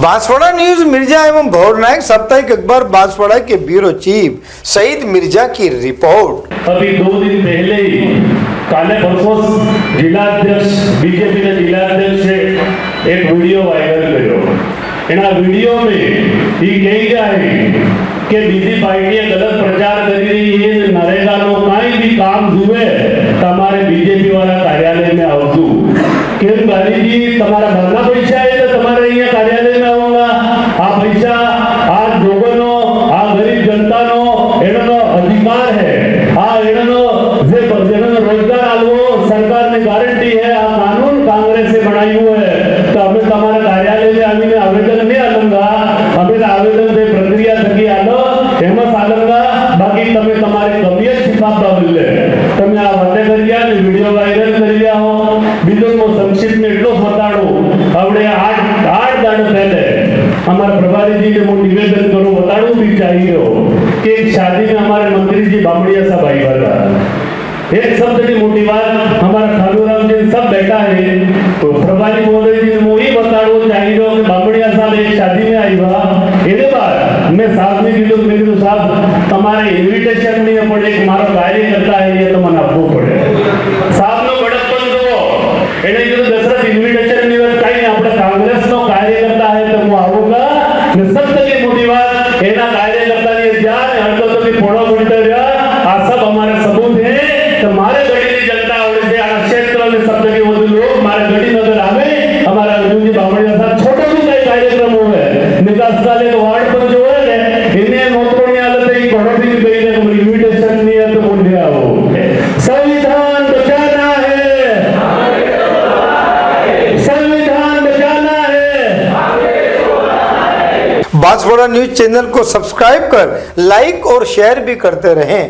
Banswara news Mirza एवं भौर नायक साप्ताहिक अखबार बांसवाड़ा के ब्यूरो चीफ सईद मिर्जा की रिपोर्ट। अभी 2 दिन पहले ही काले परसों जिलाध्यक्ष बीजेपी के जिलाध्यक्ष से एक वीडियो वायरल करो। एना वीडियो में ये कही जाए कि बीजी पार्टी गलत प्रचार करी रही है, नरेगा नो काई भी काम जुए तमारे बीजेपी वाला कार्यालय में आवजू केम गांधीजी तमारा भरना पैसा है तो तमारे यहाँ कार्यालय में आऊंगा। आ पैसा आज लोगों आ गरीब जनता नो एनो अधिकार है। आ एनो जे रोजगार आलो सरकार ने गारंटी है। आ कानून कांग्रेस से बनाई हुआ है तो हमें तमारा कार्यालय में आवीने आवेदन नहीं आलूंगा। हमें आवेदन से प्रक्रिया थकी आलो हेमस आलूंगा। बाकी तमे तमारी कमियत छिपाता बोले तमे आ वाते करिया ने वीडियो वायरल करिया हो। बीजो को संक्षिप्त में એટલો बताड़ो हमने 8 दाड़ पहले हमारे प्रभारी जी ने वो निवेदन करो बताड़ो भी चाहिए हो कि एक शादी में हमारे मंत्री जी बामड़िया साहब आई वाला एक शब्द की मोटी बात हमारा खालूराम जी सब बैठा है तो प्रभारी महोदय जी ने वो ही बताड़ो चाहिए हो कि बामड़िया साहब एक शादी में आई हुआ एने बाद मैं साहब ने कीधु मैं कीधु साहब तमारे इन्विटेशन नहीं पड़े एक मारो कार्य करता है ये तो मन आपको पड़े साहब नो बड़प्पन दो एने कीधु दशरथ इन्विटेशन नहीं कहीं આપણે कांग्रेस નો કાર્યકર્તા है तो હું આવુંगा ને સત્યની મોટી વાત એના કાર્યકર્તાની જાન હડતો તો ફોડો પડતો રહ્યા આ सब हमारे सबूत है तो मारे गढ़ीની जनता આવડે છે આ ક્ષેત્રને સત્યની વધુ લોક મારે ગઢીનગર આવે हमारा अर्जुन जी बामणिया साहब छोटा सा कोई कार्यक्रम होवे निकास वाले तो वार्ड पर जो है ने इन्हें नौकरों ने आदत है घोड़ों की गई है कोई इनविटेशन नहीं है तो मुंडे आओ। संविधान बचाना है, संविधान बचाना है। बांसवाड़ा न्यूज चैनल को सब्सक्राइब कर लाइक और शेयर भी करते रहें।